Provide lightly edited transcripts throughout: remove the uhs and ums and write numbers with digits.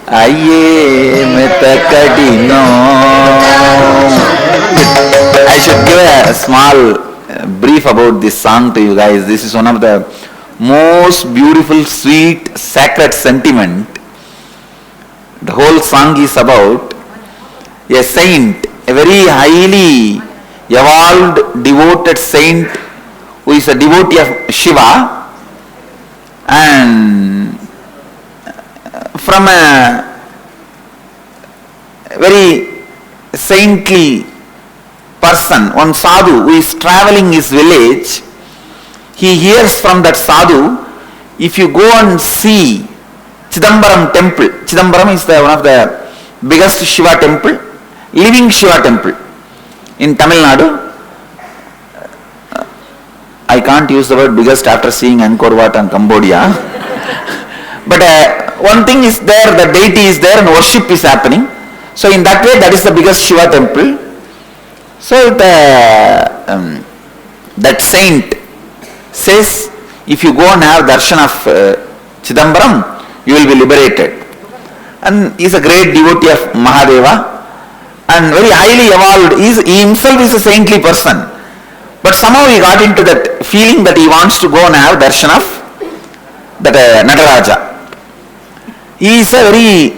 Aye metakadino. I should give a small brief about this song to you guys. This is one of the most beautiful, sweet, sacred sentiment. The whole song is about a saint, a very highly evolved, devoted saint who is a devotee of Shiva, and from a very saintly person, one sadhu who is traveling his village, he hears from that sadhu, if you go and see Chidambaram temple, Chidambaram is one of the biggest Shiva temple, living Shiva temple in Tamil Nadu. I can't use the word biggest after seeing Angkor Wat and Cambodia. But one thing is there, the deity is there and worship is happening. So in that way, that is the biggest Shiva temple. So that saint says, if you go and have darshan of Chidambaram, you will be liberated. And he is a great devotee of Mahadeva and very highly evolved. He himself is a saintly person. But somehow he got into that feeling that he wants to go and have darshan of that Nataraja. He is a very,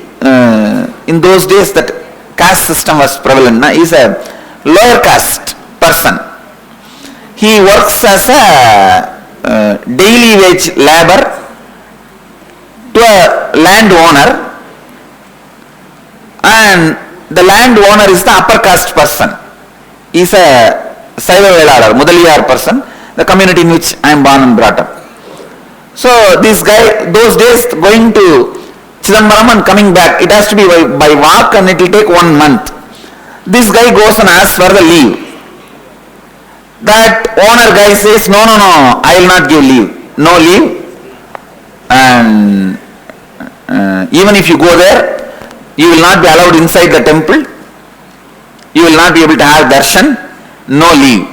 in those days that caste system was prevalent. He is a lower caste person. He works as a daily wage labor to a landowner, and the landowner is the upper caste person. He is a Saiva Veladar, Mudaliyar person, the community in which I am born and brought up. So this guy, those days going to Chidambaram and coming back, it has to be by walk and it will take 1 month. This guy goes and asks for the leave. That owner guy says, no, I will not give leave. No leave. And even if you go there, you will not be allowed inside the temple. You will not be able to have darshan. No leave.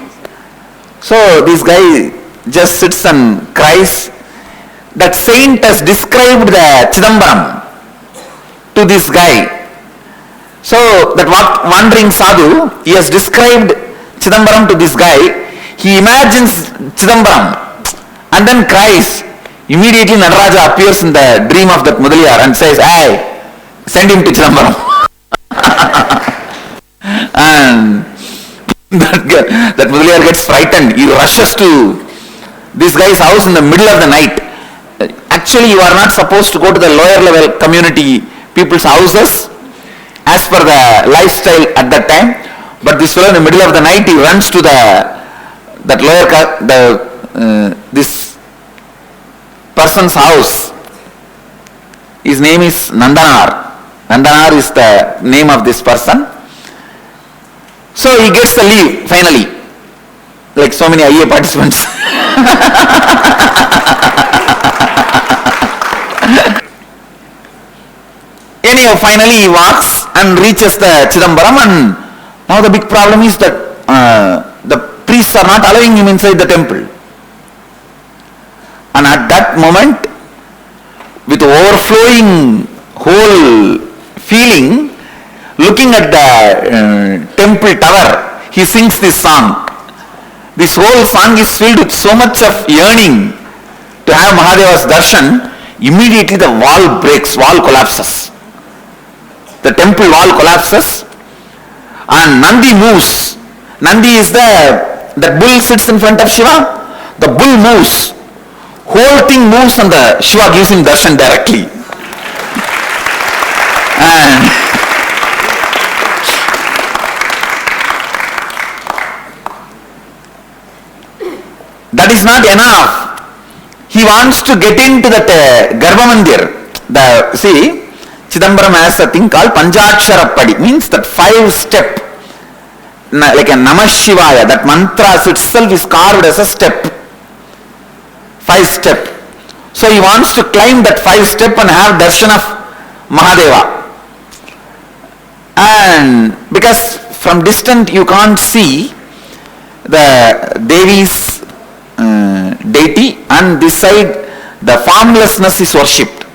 So this guy just sits and cries. That saint has described the Chidambaram to this guy. So that wandering sadhu, he has described Chidambaram to this guy. He imagines Chidambaram and then cries. Immediately Nataraja appears in the dream of that Mudaliyar and says, hey, send him to Chidambaram. And that Mudaliyar gets frightened. He rushes to this guy's house in the middle of the night. Actually, you are not supposed to go to the lower level community people's houses as per the lifestyle at that time. But this fellow in the middle of the night, he runs to this person's house. His name is Nandanar. Nandanar is the name of this person. So he gets the leave finally, like so many IA participants. Anyhow, finally he walks and reaches the Chidambaram, and now the big problem is that the priests are not allowing him inside the temple. And at that moment, with overflowing whole feeling, looking at the temple tower, he sings this song. This whole song is filled with so much of yearning to have Mahadeva's darshan. Immediately the wall breaks, wall collapses. The temple wall collapses and Nandi moves. Nandi is the bull sits in front of Shiva. The bull moves. Whole thing moves and the Shiva gives him darshan directly. And that is not enough. He wants to get into that Garbha Mandir. See, Chidambaram has a thing called Panchakshara Padi, means that 5-step, like a Namah Shivaya, that mantra itself is carved as a step. 5-step. So he wants to climb that 5-step and have darshan of Mahadeva. And because from distant you can't see the Devi's deity, and this side the formlessness is worshipped.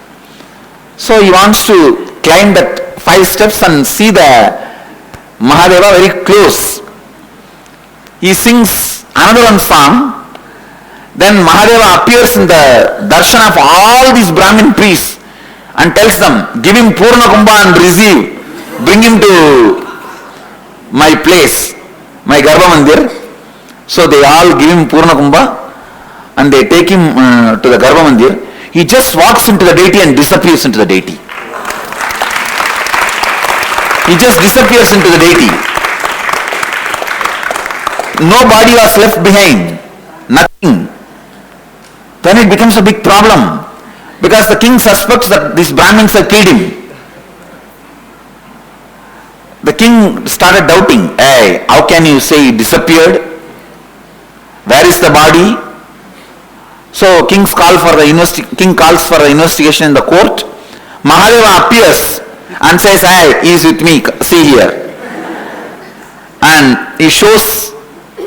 So he wants to climb that 5 steps and see the Mahadeva very close. He sings another one song. Then Mahadeva appears in the darshan of all these Brahmin priests and tells them, give him Purna Kumbha and receive. Bring him to my place, my Garbha Mandir. So they all give him Purna Kumbha and they take him to the Garbha Mandir. He just walks into the deity and disappears into the deity. He just disappears into the deity. No body was left behind. Nothing. Then it becomes a big problem because the king suspects that these Brahmins have killed him. The king started doubting. Hey, how can you say he disappeared? Where is the body? So king calls for the investigation in the court. Mahadeva appears and says, hey, he is with me, see here. And he shows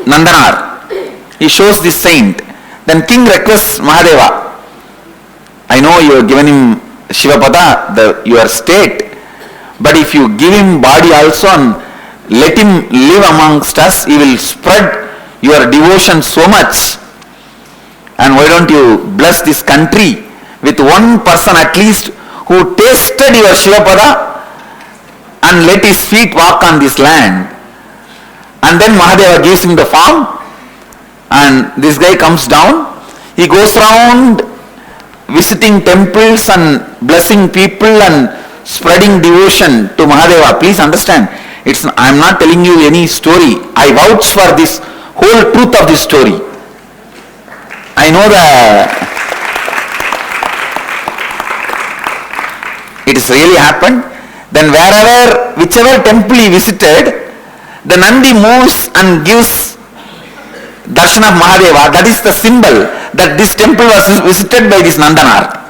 Nandanar. He shows this saint. Then king requests Mahadeva, I know you have given him Shivapada, your state, but if you give him body also and let him live amongst us, he will spread your devotion so much. And why don't you bless this country with one person at least who tasted your Shivapada and let his feet walk on this land. And then Mahadeva gives him the form and this guy comes down. He goes around visiting temples and blessing people and spreading devotion to Mahadeva. Please understand, I am not telling you any story. I vouch for this whole truth of this story. I know that it has really happened. Then whichever temple he visited, the Nandi moves and gives darshan of Mahadeva. That is the symbol that this temple was visited by this Nandanar.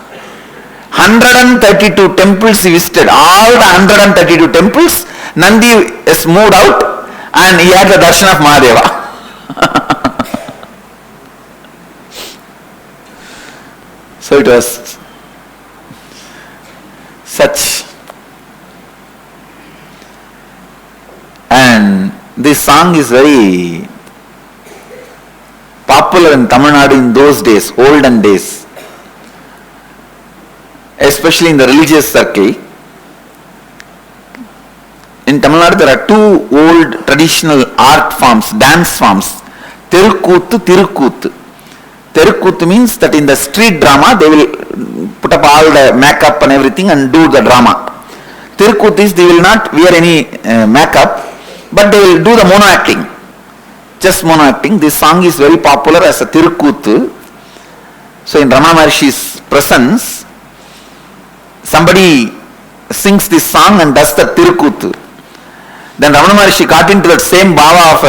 132 temples he visited. All the 132 temples, Nandi is moved out and he had the darshan of Mahadeva. So it was such. And this song is very popular in Tamil Nadu in those days, olden days, especially in the religious circle. In Tamil Nadu there are two old traditional art forms, dance forms, Terukuttu, Tirukuttu. Terukuttu means that in the street drama they will put up all the makeup and everything and do the drama. Tirukuttu is they will not wear any makeup, but they will do the mono acting. Just mono acting. This song is very popular as a Tirukuttu. So in Ramana Maharshi's presence, somebody sings this song and does the Tirukuttu. Then Ramana Maharshi got into that same bhava of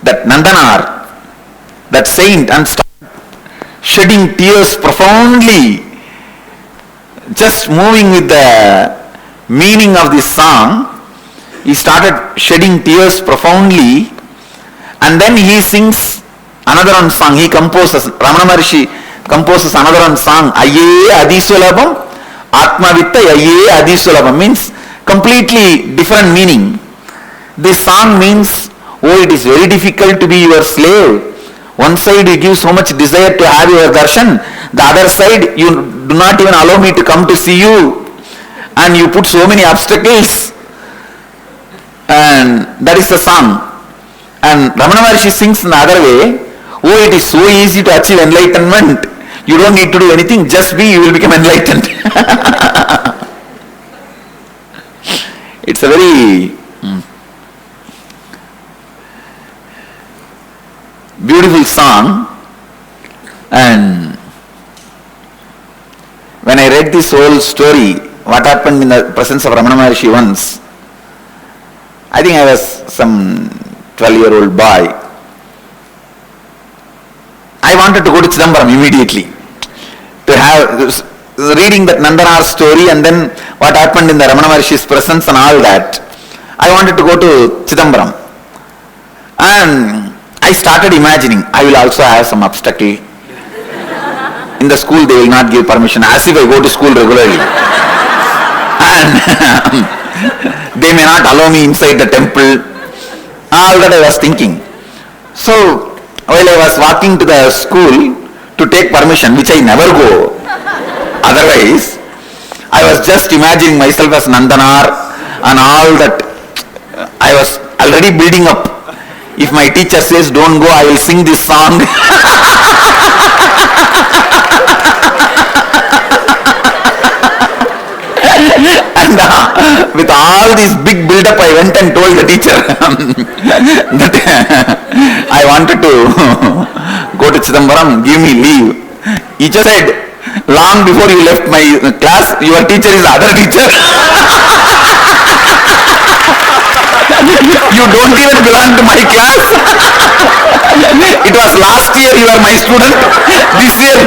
that Nandanar, that saint, and started shedding tears profoundly, just moving with the meaning of this song. He started shedding tears profoundly, and then he sings another one song. He composes, Ramana Maharshi composes another one song, Ayye Adisulabham, Atmavitta Ayye Adisulabham, means completely different meaning. This song means, oh, it is very difficult to be your slave. One side you give so much desire to have your darshan, the other side you do not even allow me to come to see you, and you put so many obstacles. And that is the song. And Ramana Maharshi sings in the other way, oh, it is so easy to achieve enlightenment. You don't need to do anything, just be, you will become enlightened. It's a very beautiful song. And when I read this whole story, what happened in the presence of Ramana Maharshi once, I think I was some 12-year-old boy. I wanted to go to Chidambaram immediately to have reading that Nandanar story and then what happened in the Ramana Maharshi's presence and all that. I wanted to go to Chidambaram. And I started imagining, I will also have some obstacle. In the school, they will not give permission, as if I go to school regularly. And they may not allow me inside the temple. All that I was thinking. So, while I was walking to the school to take permission, which I never go, otherwise, I was just imagining myself as Nandanar and all that. I was already building up. If my teacher says don't go, I will sing this song. And with all this big build-up, I went and told the teacher that I wanted to go to Chidambaram, give me leave. He just said, long before you left my class, your teacher is the other teacher. You don't even belong to my class. It was last year you were my student. This year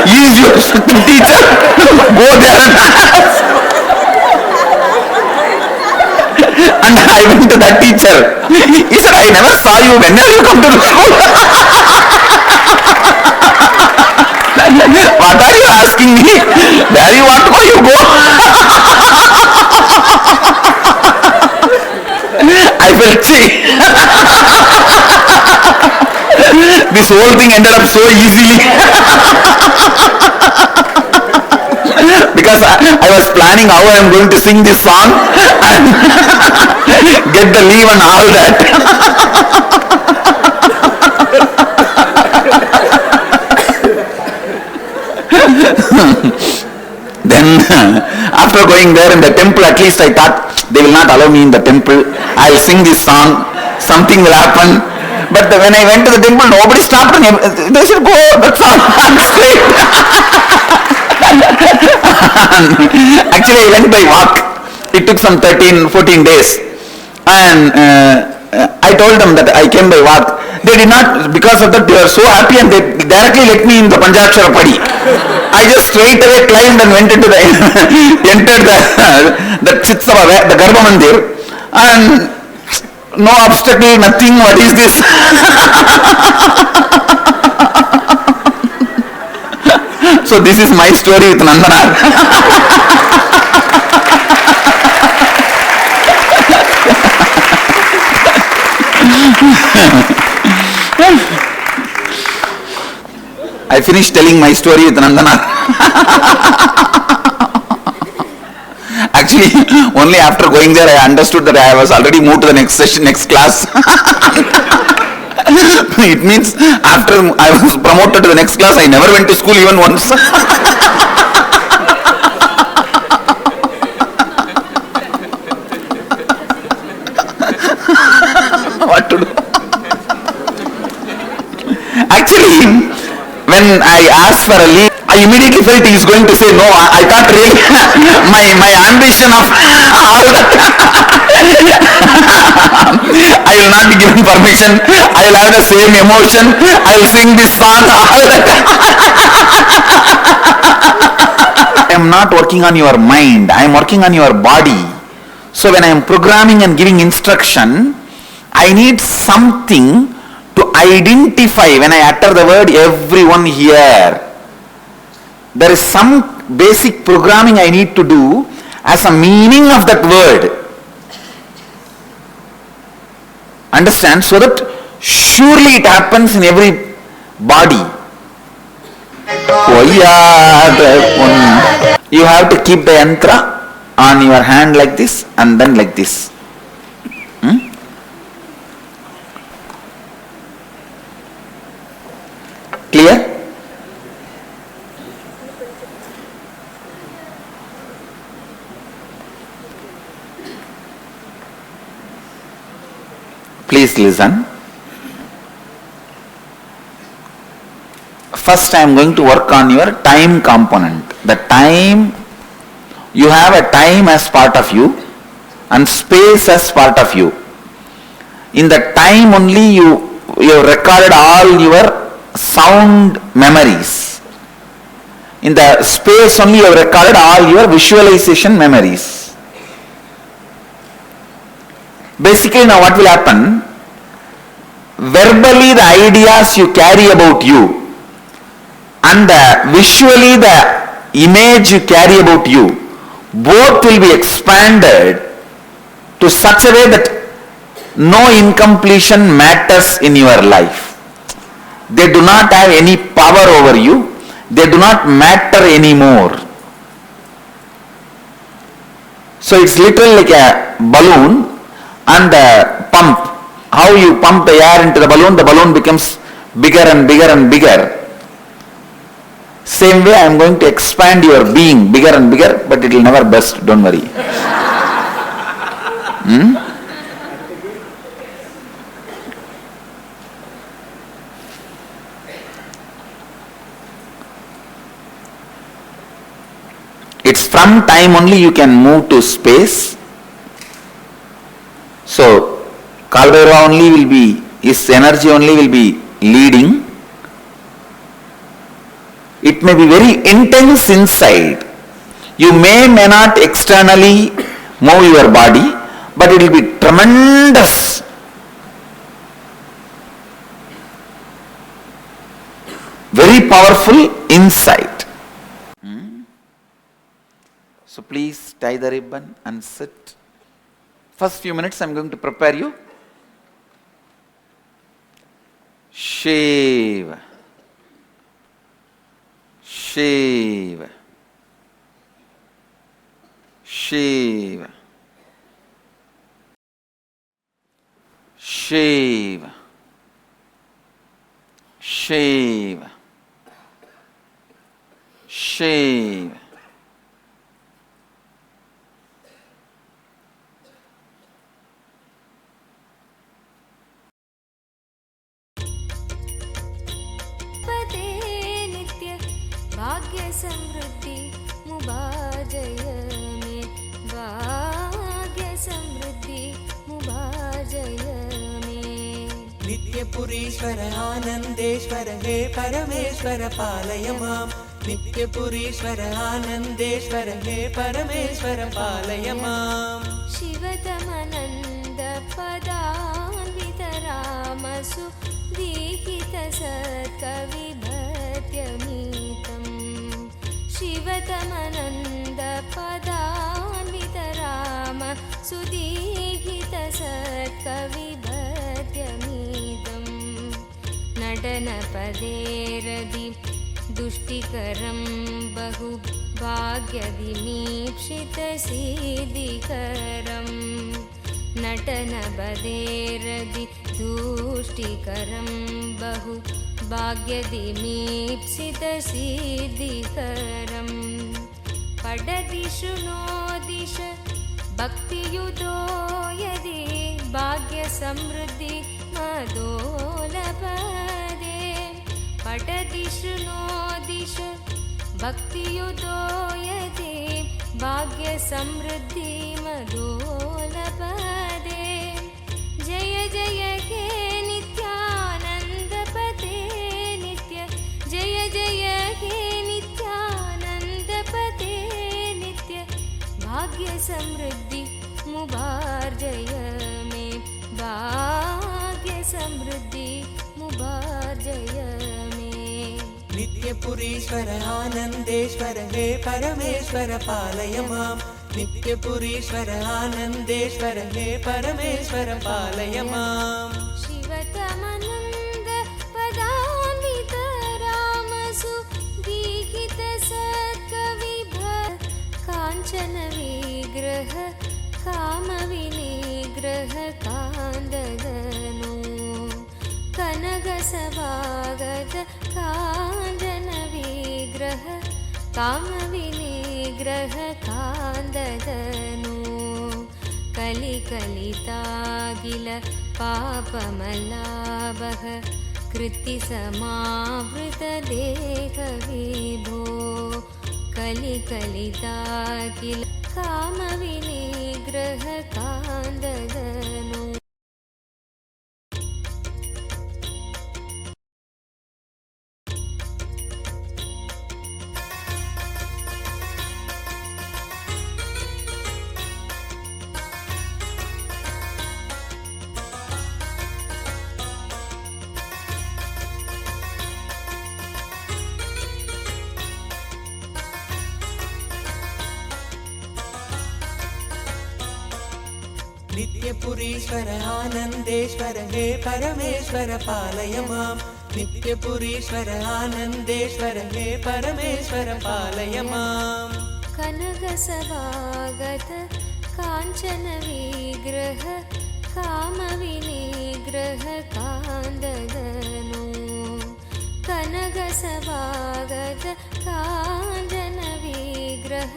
he is your teacher. Go there and ask. And I went to that teacher. He said, I never saw you. When have you come to the school? What are you asking me? Where you want to go, you go. I felt sick. This whole thing ended up so easily. Because I was planning how I am going to sing this song and get the leave and all that. Then after going there in the temple, at least I thought they will not allow me in the temple. I'll sing this song, something will happen. But when I went to the temple, nobody stopped me. They said, go, that's all, I'm straight. Actually, I went by walk. It took some 13, 14 days. And I told them that I came by walk. They did not, because of that, they were so happy and they directly let me in the Panchakshara Padi. I just straight away climbed and went into the, entered the Chitsava, the Garbha Mandir, and no obstacle, nothing, what is this? So this is my story with Nandanar. I finished telling my story with Nandanar. Actually, only after going there I understood that I was already moved to the next session, next class. It means after I was promoted to the next class, I never went to school even once. What to do? Actually, when I asked for a leave, I immediately felt he is going to say no. I thought really my ambition of all that. I will not be given permission. I will have the same emotion. I will sing this song. All that. I am not working on your mind. I am working on your body. So when I am programming and giving instruction, I need something to identify. When I utter the word, everyone here, there is some basic programming I need to do as a meaning of that word. Understand? So that surely it happens in every body. You have to keep the yantra on your hand like this and then like this. Clear? Please listen. First I am going to work on your time component. The time, you have a time as part of you and space as part of you. In the time only you have recorded all your sound memories. In the space only you have recorded all your visualization memories. Basically now what will happen? Verbally the ideas you carry about you, and visually the image you carry about you, both will be expanded to such a way that no incompletion matters in your life. They do not have any power over you. They do not matter anymore. So it's literally like a balloon and a pump. How you pump the air into the balloon becomes bigger and bigger and bigger. Same way I am going to expand your being bigger and bigger, but it will never burst, don't worry. It's from time only you can move to space. So, Kalbhairava only will be, his energy only will be leading. It may be very intense inside. You may not externally move your body, but it will be tremendous. Very powerful inside. So please tie the ribbon and sit. First few minutes I am going to prepare you. Shiva. Shiva. Shiva. Shiva. Shiva. Shiva. भाग्य समृद्धि मुबाजय में, भाग्य समृद्धि मुबाजय में। नित्यपुरीश्वर आनंदेश्वर हे परमेश्वर पालय मां। नित्यपुरीश्वर आनंदेश्वर हे परमेश्वर पालय मां। शिवतमनन्द पदान्वित रामसु दीपित सत्कविभृत्यमीतम्। शिवतमनन्द पदान्वित राम सुदीहित सत्कविभृत्यमीतम्। नटनपदेरदि दुष्टिकरं बहु भाग्यविमीक्षित सिद्धिकरम्। नटनपदेरदि दुष्टिकरं बहु भाग्यविमीक्षित सिद्धिकरम्। पडदिषु नो दिश भक्तियुतो यदि भाग्य समृद्धि मदोलपदे। पडदिषु नो दिश भक्तियुतो यदि भाग्य समृद्धि मदोलपदे। जय जय हे नित्यानंद पते नित्य, जय जय हे नित्यानंद पते नित्य। भाग्य समृद्धि मुबार्जय में, भाग्य समृद्धि मुबार्जय में। नित्यपुरीश्वर आनंदेश्वर हे परमेश्वर पालय मां। नित्यपुरीश्वर आनंदेश्वर हे परमेश्वर पालय मां। शिवतमनन्द पदान्वित रामसु दीहित सत्कविभृत्। काञ्चन विग्रह कामविनिग्रह कान्ददनु। कनक सभागत काञ्चन विग्रह कामविनिग्रह कान्ददनु। कलिकलितागिल पापमलाभः कृत्तिसमावृत देहविभो। कलिकलितागिल कामविनिग्रह कान्ददनु। नित्यपुरीश्वर आनन्देश्वर हे परमेश्वर पालय माम् नित्यपुरीश्वर आनन्देश्वर हे परमेश्वर पालय माम् कनकसभागत काञ्चन विग्रह कामविनिग्रह कान्ददनु कनकसभागत काञ्चन विग्रह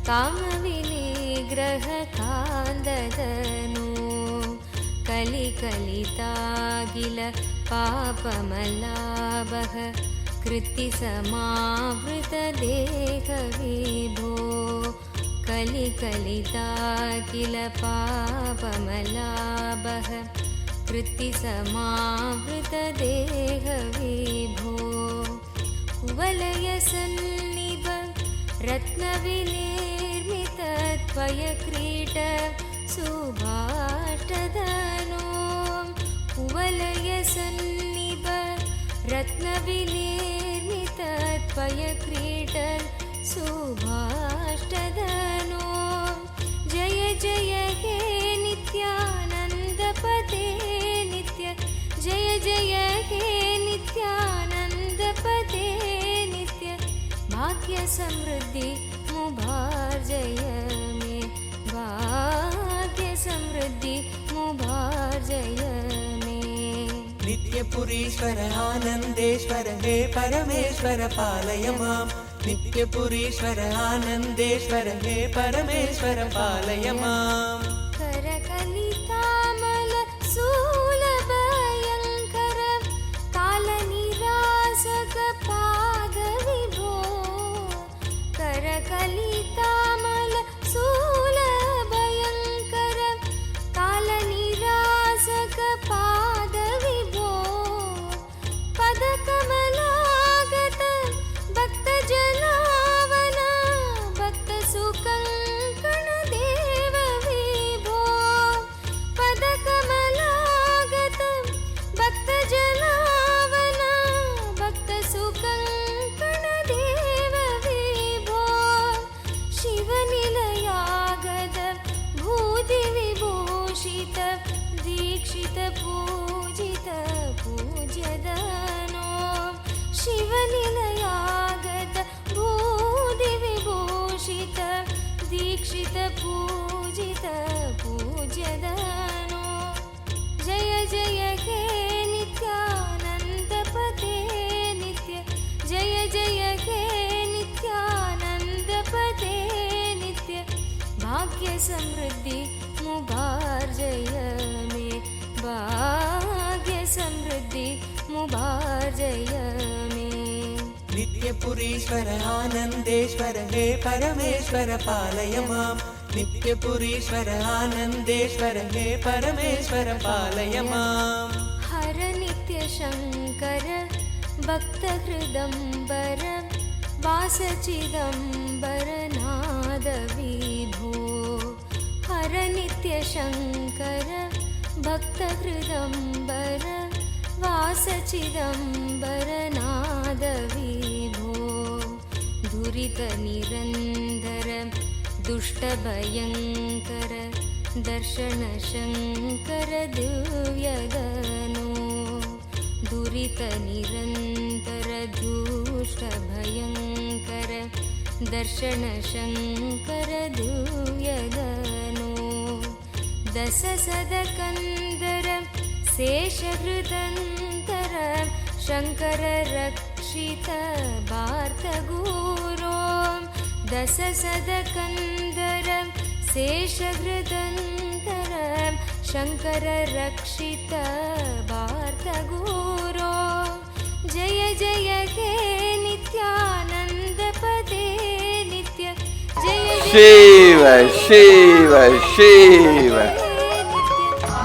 कामविनिग्रह कान्ददनु कलिकलितागिल पापमलाभः कृत्तिसमावृतदेहविभो कलिकलितागिल पापमलाभः कृत्तिसमावृतदेहविभो कुवलयसन्निभ रत्नविनिर्मितत्वयक्रीट सुभाष्टधनो कुवलयसन्निभ रत्नविनिर्मितत्वयक्रीट सुभाष्टधनो जय जय हे नित्यानन्दपदे नित्य जय जय हे नित्यानन्दपदे नित्य भाग्यसमृद्धि मुभार्जय मे भाग्यसमृद्धि मुभार्जय मे नित्यपुरीश्वर आनन्देश्वर हे परमेश्वर पालय माम् नित्यपुरीश्वर आनन्देश्वर हे परमेश्वर पालय माम् करकलितामल शूलभयङ्कर कालनिरासक पादविभो करकलितामल शूलभयङ्कर कालनिरासक पादविभो पदकमलागत भक्तजनावन भक्तसुकङ्कण देव विभो पदकमलागत भक्तजनावन भक्तसुकङ्कण देव विभो शिवनिलयागत भूतिविभूषित दीक्षित पूजित पूज्यदनो शिवनिलयागत भूतिविभूषित दीक्षित पूजित पूज्यदनो जय जय हे नित्यानन्दपदे नित्य जय जय हे नित्यानन्दपदे नित्य भाग्यसमृद्धि मुभार्जय मे भाग्यसमृद्धि मुभार्जय मे नित्यपुरीश्वर आनन्देश्वर हे परमेश्वर पालय माम् नित्यपुरीश्वर आनन्देश्वर हे परमेश्वर पालय माम् हर नित्यशङ्कर भक्तहृदम्बर वासचिदम्बर नादविभो हर नित्यशङ्कर भक्तहृदम्बर वासचिदम्बर नादविभो दुरितनिरन्दर दुष्टभयङ्कर दर्शनशङ्कर दिव्यदनो दुरितनिरन्तर दुष्टभयङ्कर दर्शनशङ्कर दिव्यदनो दशसदकन्दर शेषहृदन्तर शङ्कर रक्षित वार्तगुरो दशसदकन्दर शेषहृदन्तर शङ्कर रक्षित वार्तगुरो जय जय हे नित्यानन्दपदे नित्य जय शिव शिव शिव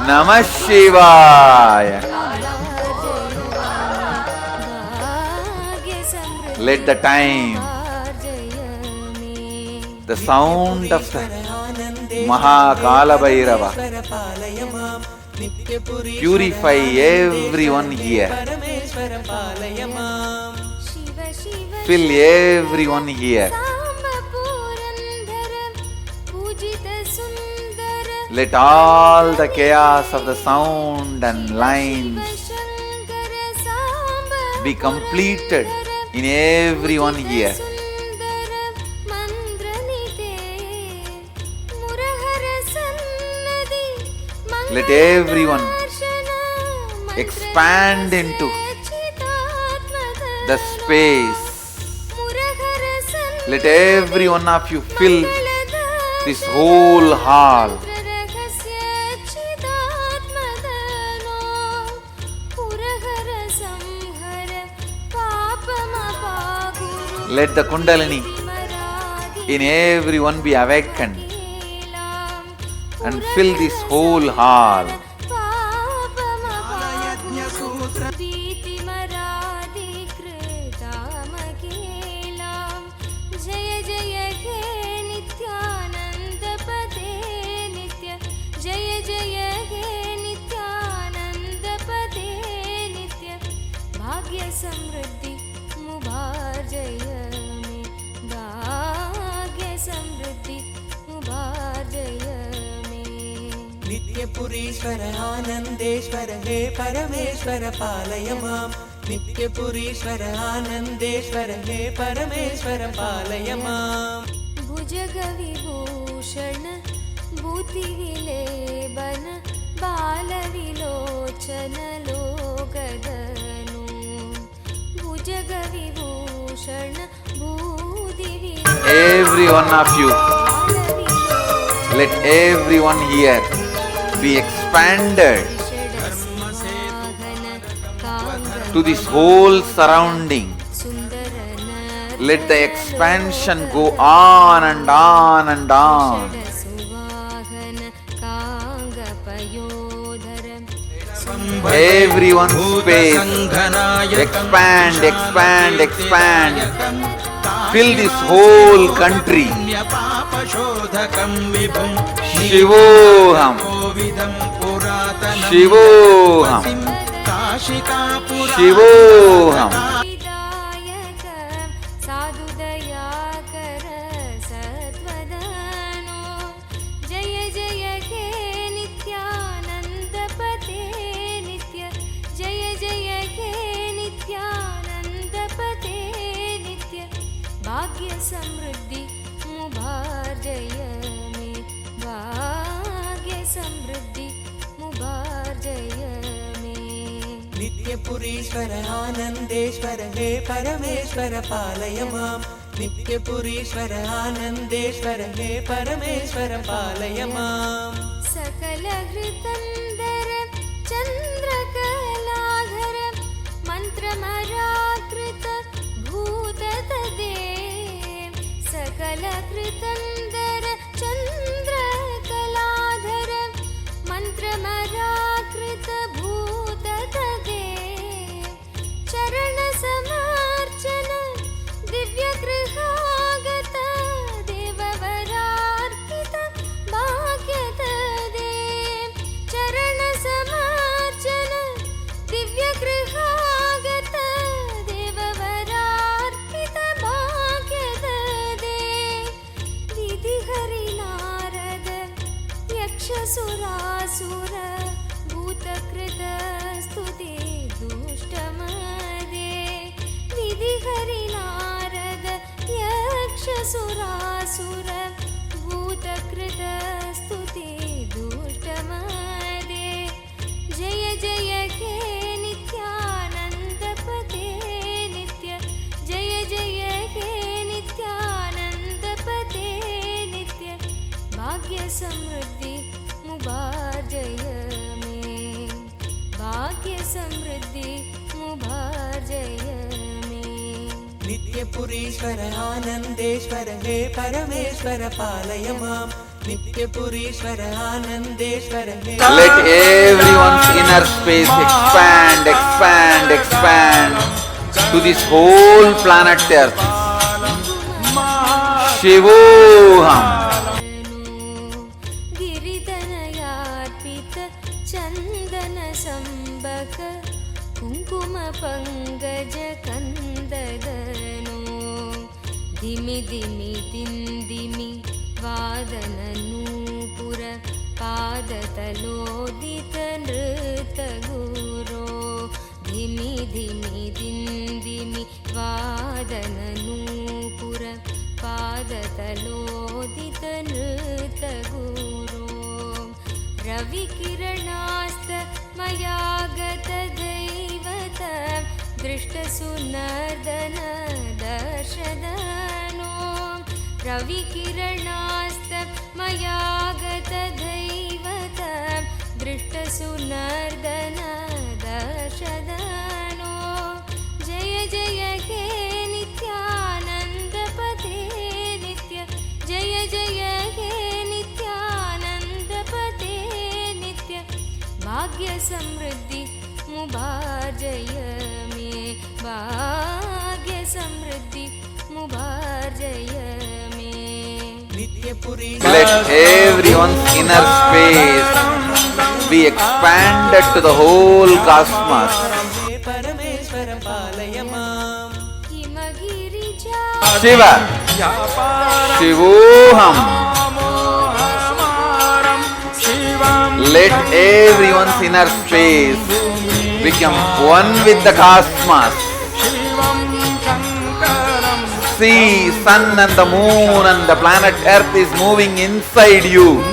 नमः शिवाय. Let the time, the sound of the Mahakala Bhairava purify everyone here. Fill everyone here. Let all the chaos of the sound and lines Shankar Samba be completed in everyone here. सुन्दर मन्द्रनिते मुरहर सन्नदि Let everyone expand into the space. Let every one of you fill this whole hall. Let the Kundalini in everyone be awakened and fill this whole hall. जय जय हे नित्यानंद पदे नित्य जय जय हे नित्यानंद पदे नित्य भाग्य समृद्धि मुबार जय में भाग्य समृद्धि मुबार जय में नित्यपुरीश्वर आनन्देश्वर हे परमेश्वर पालय माम् नित्यपुरीश्वर आनन्देश्वर हे परमेश्वर पालय माम् भुजगविभूषण भूतिविलेबन बालविलोचन लोकदनु भुजगविभूषण Every one of you, let everyone here be expanded to this whole surrounding. Let the expansion go on and on and on. Everyone's space, expand, expand, expand. Fill this whole country. Shivoham, Shivoham, Shivoham. जय जय हे नित्यानंद पते नित्य जय जय हे नित्यानंद पते नित्य भाग्य समृद्धि मुबार जय में भाग्य समृद्धि मुबार जय में नित्यपुरीश्वर आनन्देश्वर हे परमेश्वर पालय माम् नित्यपुरीश्वर आनन्देश्वर हे परमेश्वर पालय माम् सकल हृतंदर चंद्रकलाधर मंत्रमराकृत भूततदे सकल हृतंदर चंद्रकलाधर मंत्रमराकृत भूततदे चरण समार्चन दिव्य गृहागत देववरार्पित भाग्यतदे चरण समार्चन दिव्य गृहागत देववरार्पित भाग्यतदे विधि हरि नारद यक्षसुरासुर भूतकृत स्तुति दुष्टमदे विधि हरि नारद यक्षसुरासुर भूतकृत स्तुति दुष्टमदे जय जय हे नित्यानंद पते नित्य जय जय हे नित्यानंद पते नित्य भाग्य समृद्धि मुबार जय में भाग्य समृद्धि मुबार जय में नित्यपुरीश्वर आनन्देश्वर हे परमेश्वर पालय माम् नित्यपुरीश्वर आनन्देश्वर हे Let everyone's inner space expand, expand, expand to this whole planet Earth. Shivoham. गिरिधनयार्पित चन्दन सम्बक कुङ्कुम पङ्कज कन्ददनो धिमि धिमि दिन्दिमि वादन नूपुर पा पादतलोदित नृतगुरो धिमि धिमि दिन्दिमि वादननूपुर पादतलोदित नृतगुरो रविकिरणास्त मयागत दैवत दृष्टसुनर्दन दर्शदनो रविकिरणास्त मयागत दैवत दृष्टसुनर्दन दर्शदनो जय जय हे नित्यानन्दपते नित्य जय जय हे नित्यानन्दपते नित्य भाग्य समृद्धि मुबार्जय मे भाग्य समृद्धि मुबार्जय मे नित्यपुरी Let everyone's inner space be expanded to the whole cosmos. हे परमेश्वर पालय माम् हिमगिरिजा Shiva, Shivoham. Let everyone's inner space become one with the cosmos. See, sun and the moon and the planet Earth is moving inside you.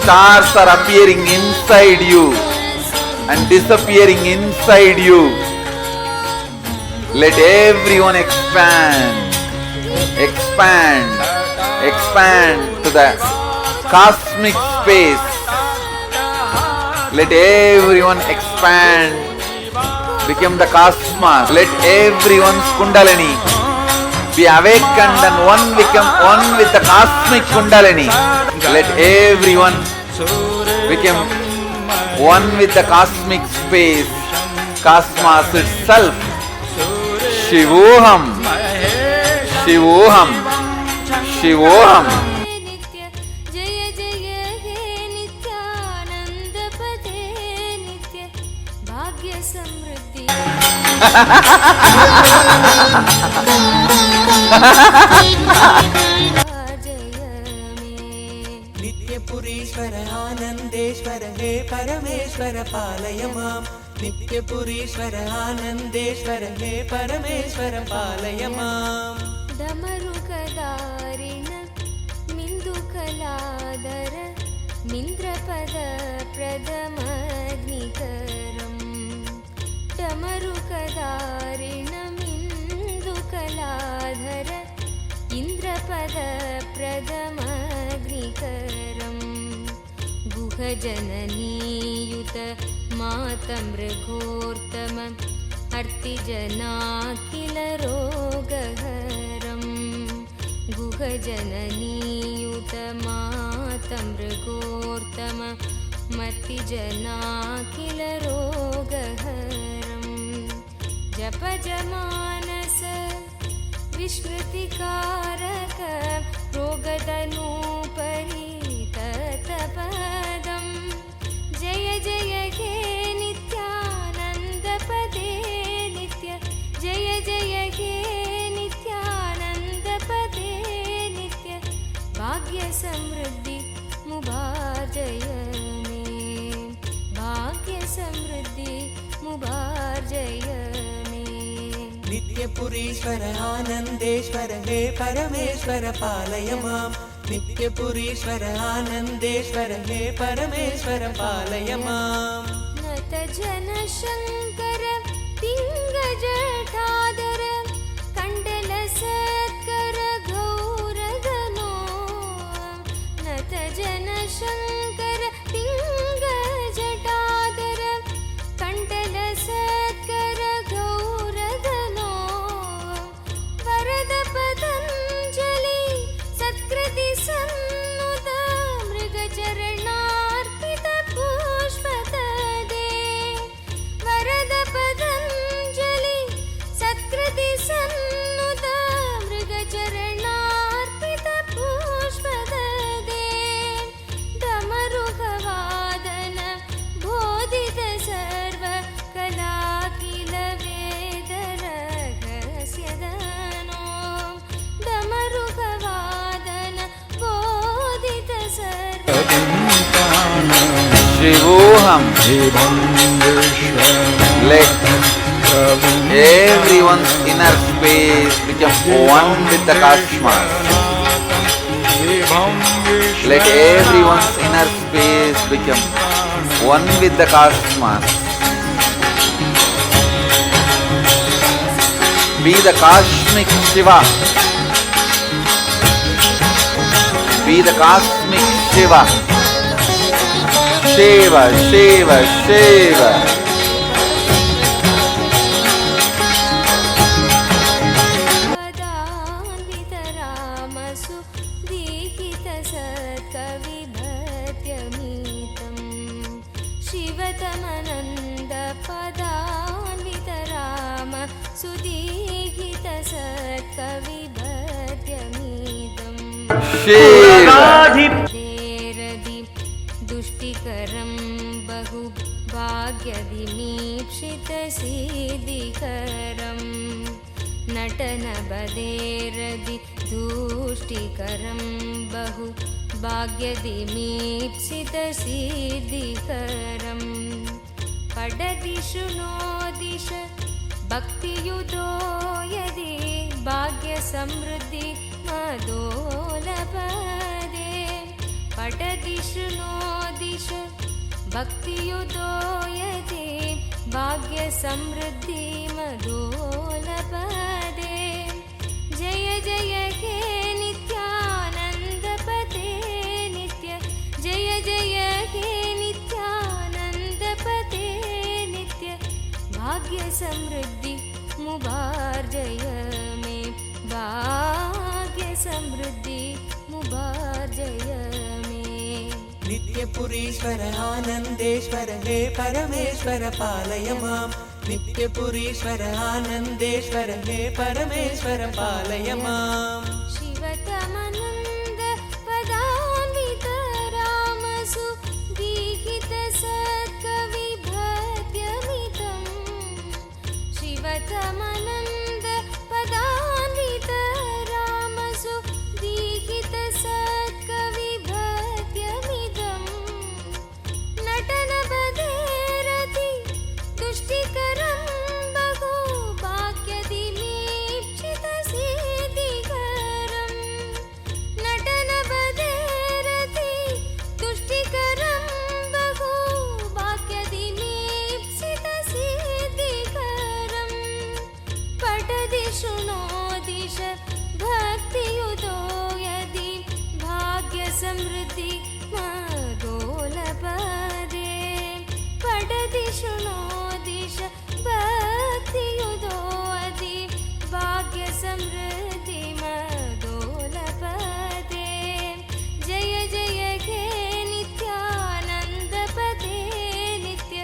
Stars are appearing inside you and disappearing inside you. Let everyone expand, expand, expand to the cosmic space. Let everyone expand, become the cosmos. Let everyone's kundalini be awakened and become one with the cosmic kundalini. Let everyone become one with the cosmic space, cosmos itself. Shivoham, Shivoham, Shivoham. नित्य जय जय हे नित्यानन्दपते नित्य भाग्य समृद्धि नित्यपुरीश्वर आनन्देश्वर हे परमेश्वर पालय माम् नित्यपुरीश्वर आनन्देश्वर हे परमेश्वर पालय माम् डमरुकदारिण मिन्दुकलादर मिन्द्रपद प्रदमग्निकरम् डमरुकदारिण मिन्दुकलाधर इन्द्रपद प्रदमग्निकरम् गुहजननीयुत मातमृगोत्तम अर्तिजनाखिल रोगहरम् गुहजननीयुत मातमृगोत्तम मतिजनाखिल रोगहरम् जपजमानस विस्मृतिकारक रोगदनुपरीततपदम् जय जय हे नित्यानन्दपते नित्य जय जय हे नित्यानन्दपते नित्य भाग्य समृद्धि मुबार्जय मे भाग्य समृद्धि मुबार्जय मे नित्यपुरीश्वर आनन्देश्वर हे परमेश्वर पालय माम् नित्यपुरीश्वर आनन्देश्वर हे परमेश्वर पालय माम् नत जनशङ्कर पिङ्गजटाधर कण्डल सत्कर गौरगनो नत जनशङ्कर पिङ्गजटाधर कण्डल सत्कर गौरगनो वरद पतञ्जलि सत्कृति सन्नुत मृगचरणार्पित पुष्पतदे वरद Patanjali Shivoham. Let everyone's inner space become one with the cosmos. Let everyone's inner space become one with the cosmos. Be the cosmic Shiva. Be the cosmic Shiva. Shiva, Shiva, Shiva. पदान्वितरामसु दीहितसत्कविभत्यमीतं शिवतमनन्दपदान्वितरामसु दीहितसत्कविभत्यमीतं Shiva. रदि दुष्टिकरं बहु भाग्यविमीक्षितसिद्धिकरं नटनबदेरदि दुष्टिकरं बहु भाग्यविमीक्षितसिद्धिकरं पडदिषु no दिश भक्तियुतो यदि भाग्यसमृद्धि मदोलपदे पठदिषु no दिश भक्तियुतो यदि भाग्यसमृद्धि मदोलपदे जय जय हे नित्यानन्दपते नित्य जय जय हे नित्यानन्दपते नित्य भाग्यसमृद्धि मुबार्जय मे भाग्यसमृद्धि मुबार्जय मे नित्यपुरीश्वर आनन्देश्वर हे परमेश्वर पालय मां नित्यपुरीश्वर आनन्देश्वर हे परमेश्वर पालय मां शिवतमनन्द पदान्वितरामसु दीहितसत्कविभत्यमितं शिवतमनन्द पदान्वितरामसु दीहितसत्कविभत्यमितं नटनबदेरति तुष्टिकरं बहु भाग्यदिमीक्षितसिद्धिकरं नटनबदेरति तुष्टिकरं बहु भाग्यदिमीक्षितसिद्धिकरं पठदिषु नो दिश भक्तियुतो यदि भाग्यसमृद्धि मदोलपदे पठदिषु नो दिश भक्तियुतो यदि भाग्यसमृद्धि मदोलपदे जय जय हे नित्यानन्दपते नित्य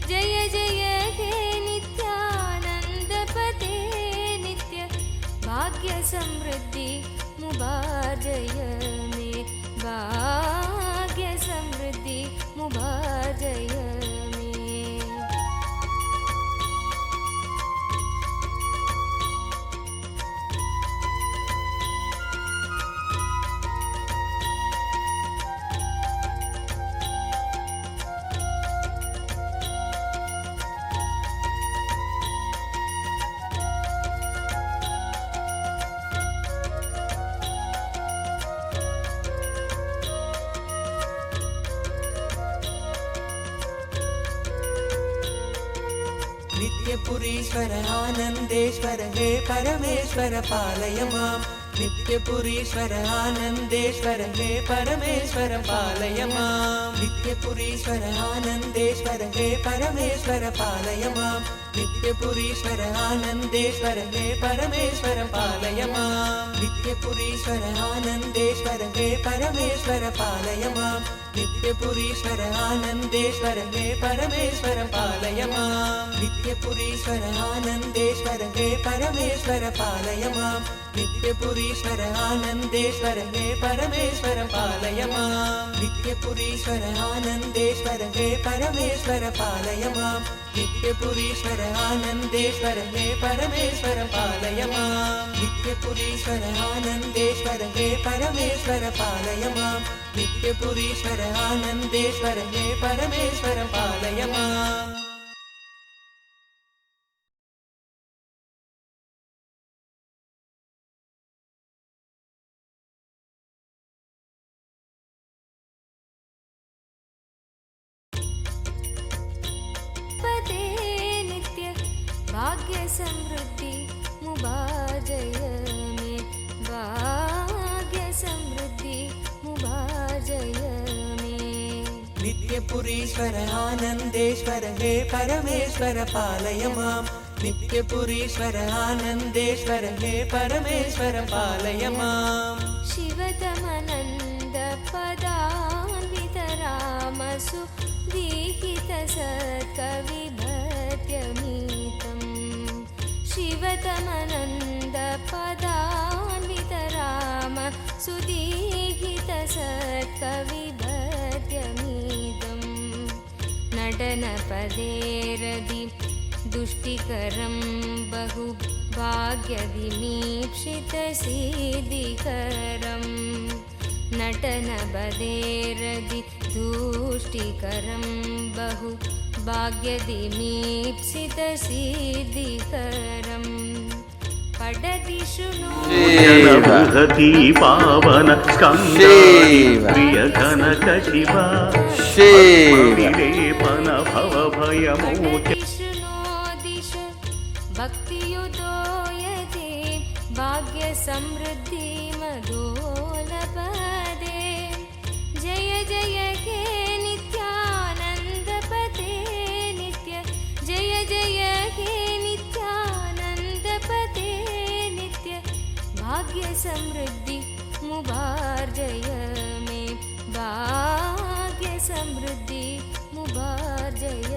जय जय हे नित्यानन्दपते नित्य भाग्यसमृद्धि मुबार्जय मे भाग्यसमृद्धि मुबार्जय मे नित्यपुरीश्वर आनन्देश्वर हे परमेश्वर पालय मां नित्यपुरीश्वर आनन्देश्वर हे परमेश्वर पालय मां नित्यपुरीश्वर आनन्देश्वर हे परमेश्वर पालय मां नित्यपुरीश्वर आनन्देश्वर हे परमेश्वर पालय मां नित्यपुरीश्वर आनन्देश्वर हे परमेश्वर पालय मां नित्यपुरीश्वर आनन्देश्वर हे परमेश्वर पालय मां नित्यपुरीश्वर आनन्देश्वर हे परमेश्वर पालय मां नित्यपुरीश्वर आनन्देश्वर हे परमेश्वर पालय मां नित्यपुरीश्वर आनन्देश्वर हे परमेश्वर पालय मां नित्यपुरीश्वर आनन्देश्वर हे परमेश्वर पालय मां नित्यपुरीश्वर आनन्देश्वर हे परमेश्वर पालय मां नित्यपुरीश्वर आनन्देश्वर हे परमेश्वर पालय माम् पदे नित्य भाग्य समृद्धि मुबाजय में भाग्य समृद्धि मुबाजय में नित्यपुरीश्वर आनन्देश्वर हे परमेश्वर पालय माम् नित्यपुरीश्वर आनन्देश्वर हे परमेश्वर पालय माम् शिवतमनन्द पदान्वित रामसु दीहित सत्कविभत्यमीतम् शिवतमनन्द पदान्वित राम सुदीहित सत्कविभत्यमीतम् नटनपदेरदि दुष्टिकरं बहु भाग्यविमीक्षितसिद्धिकरम् नटनपदेरदि दुष्टिकरं बहु भाग्यविमीक्षितसिद्धिकरम् पठति शृणु बृहती पावन प्रिय कनक शिवा विलेपन भव भयमोच दिश भक्तियुतो यते भाग्य समृद्धि मधोलपदे जय जय हे नित्यानंद पते नित्य जय जय हे नित्यानंद पते नित्य भाग्य समृद्धि मुबार्जय में भाग्य समृद्धि मुबार्जय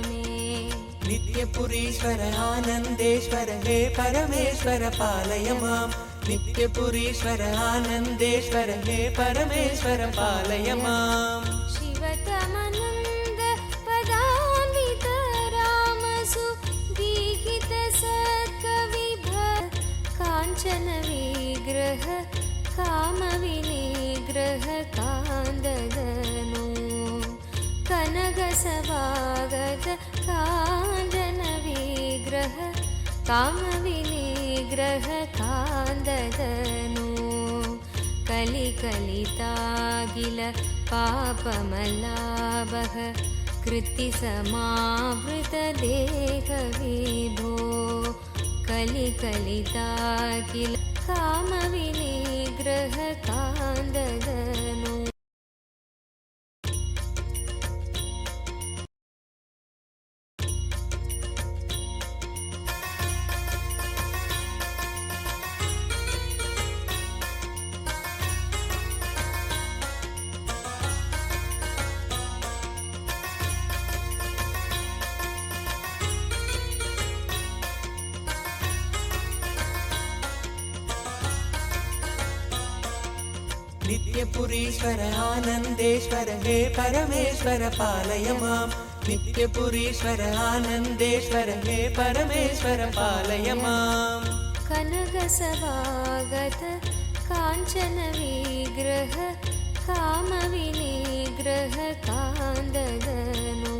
में नित्यपुरीश्वर आनन्देश्वर हे परमेश्वर पालय माम् नित्यपुरीश्वर आनन्देश्वर हे परमेश्वर पालय माम् शिवतमनन्द पदान्वित रामसु दीहित सत्कविभ काञ्चन विग्रह कामविनिग्रह कान्ददनु कनकसभागत काञ्चन विग्रह कामविनिग्रह कान्ददनु कलिकलितागिल पापमलाभः कृत्तिसमावृत देहविभो कलिकलितागिल कामविनिग्रह कान्ददनु नित्यपुरीश्वर आनन्देश्वर हे परमेश्वर पालय माम् नित्यपुरीश्वर आनन्देश्वर हे परमेश्वर पालय माम् कनकसभागत काञ्चन विग्रह कामविनिग्रह कान्ददनु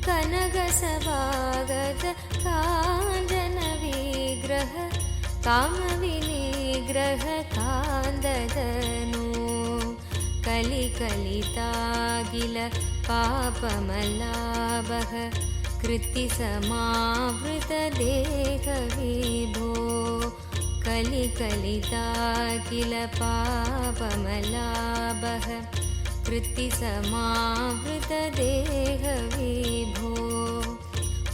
कनकसभागत काञ्चन विग्रह कामविनिग्रह कान्ददनु कलिकलितागिल पापमलाभः कृत्तिसमावृत देहविभो कलिकलितागिल पापमलाभः कृत्तिसमावृत देहविभो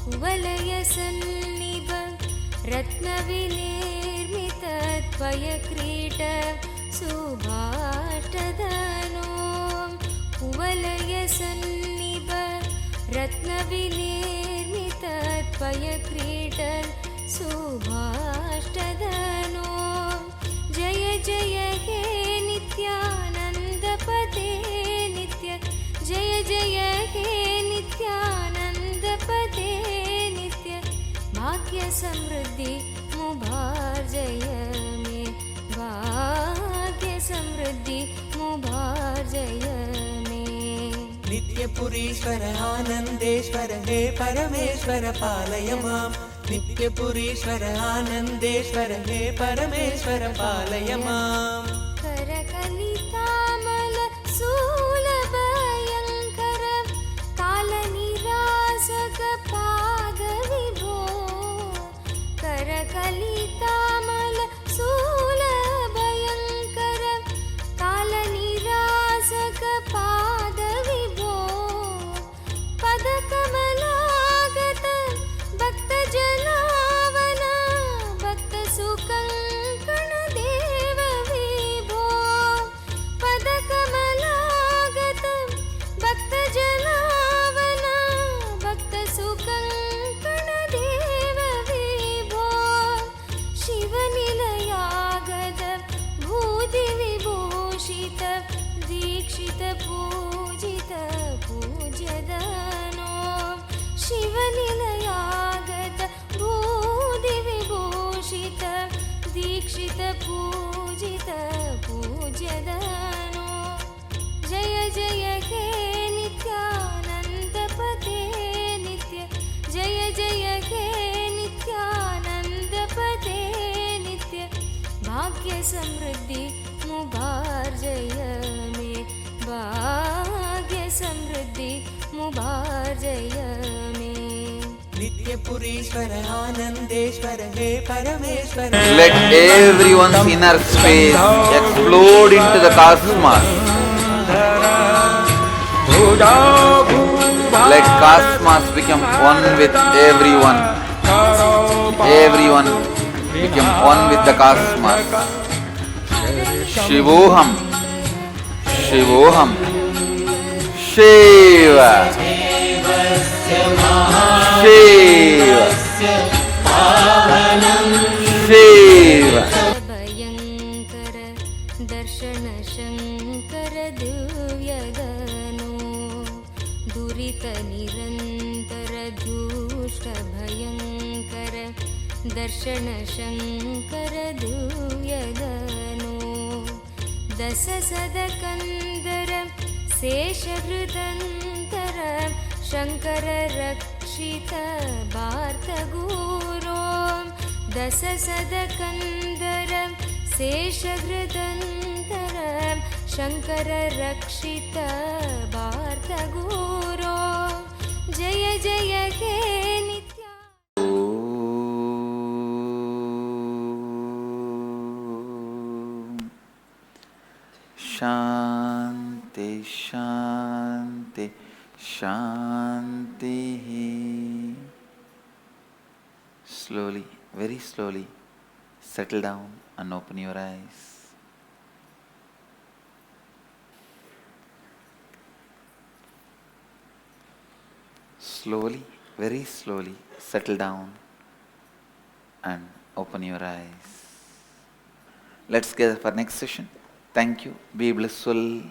कुवलयसन्निभ रत्नविनिर्मित त्वयक्रीट सुभाष्टधनो कुवलयसन्निभ रत्नविनिर्मित त्वयक्रीट सुभाष्टधनो जय जय हे नित्यानन्दपते नित्य जय जय हे नित्यानन्दपते नित्य भाग्य समृद्धि मुबार्जय में भाग्य समृद्धि मुबार्जय मुभार्जय मे नित्यपुरीश्वर आनन्देश्वर हे परमेश्वर पालय माम् नित्यपुरीश्वर आनन्देश्वर हे परमेश्वर पालय माम् करकलितामल शूलभयङ्कर कालनिरासक पादविभो करकलितामल शूलभयङ्कर कालनिरासक पादविभो पदकमलागत भक्तजनावन भक्तसुकङ्कण देव विभो पदकमलागत भक्तजनावन भक्तसुकङ्कण देव विभो शिवनिलयागत भूतिविभूषित दीक्षित पूजित पूज्यदनो शिवनिलयागत भूतिविभूषित दीक्षित पूजित पूज्यदनो जय जय हे नित्यानन्दपते नित्य जय जय हे नित्यानन्दपते नित्य भाग्य समृद्धि मुभार्जय मे भाग्य समृद्धि मुभार्जय मे नित्यपुरीश्वर आनन्देश्वर हे परमेश्वर Let everyone's inner space explode into the cosmos. Let cosmos become one with everyone. Everyone become one with the cosmos. Shivoham, Shivoham, Shiva, Shiva, Shiva. भयङ्कर दर्शन शङ्कर दिव्यगनो दुरितनिरन्तर दुष्ट भयङ्कर दर्शन शङ्कर दिव्यगनो दश सदकन्दर शेषहृदन्तर शङ्कर रक्षित वार्तगुरो दश सदकन्दर शेषहृदन्तर शङ्कर रक्षित वार्तगुरो जय जय हे नित्या Shanti, Shanti, Shanti. Slowly, very slowly, settle down and open your eyes. Slowly, very slowly, settle down and open your eyes. Let's gather for next session. Thank you. Be blissful.